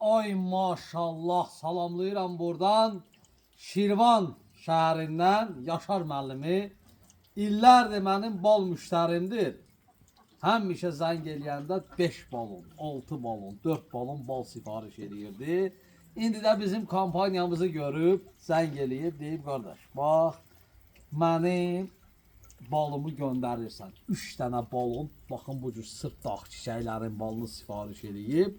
Ay maşallah, salamlayıram buradan Şirvan şəhərindən Yaşar müəllimi. İllərdir mənim bal müştərimdir. Həmişə zəng eləyəndə 5 balon, 6 balon, 4 balon bal sifariş edirdi. İndi də bizim kampaniyamızı görüb zəng eləyib, deyib qardaş, bax mənim balımı göndərirsən. 3 dənə balon, baxın bu cür sırf dağ çiçəklərin balını sifariş eləyib.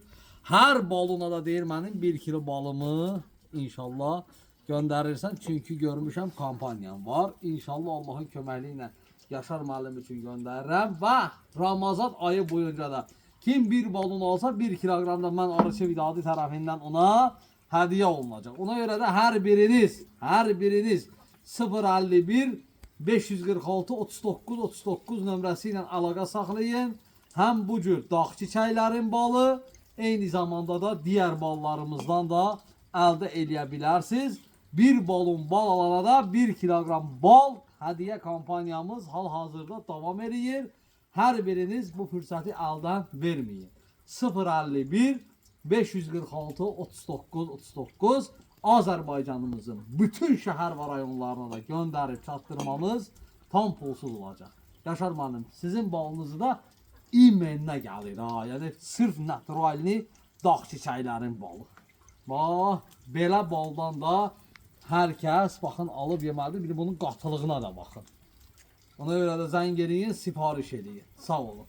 Hər balona da deyir mənim 1 kilo balımı inşallah göndərirsən. Çünki görmüşəm kampaniyam var. İnşallah Allahın köməkliyi ilə Yaşar müəllim üçün göndərirəm. Və Ramazan ayı boyunca da kim bir balon alsa 1 kilogram da mən Arıçı Vidadi tərəfindən ona hədiyyə olunacaq. Ona görə də hər biriniz 051 546 39 39 nömrəsi ilə əlaqə saxlayın. Həm bu cür dağ çiçəklərin balı, eyni zamanda da digər ballarımızdan da əldə eləyə bilərsiniz. Bir balon bal alana da 1 kilogram bal hədiyyə kampaniyamız hal-hazırda davam edir. Hər biriniz bu fürsəti əldən verməyin. 051 546 39 39 Azərbaycanımızın bütün şəhər və rayonlarına da göndərib çatdırmamız tam pulsuz olacaq. Yaşar müəllim, sizin balınızı da imenə gəlir ha. Yəni sırf naturalni dağ çiçəklərin balı. Bax, belə baldan da hər kəs baxın alıb yeməlidir. Bir bunun qatılığına da baxın. Ona görə də zəng eləyin, sifariş eləyin. Sağ olun.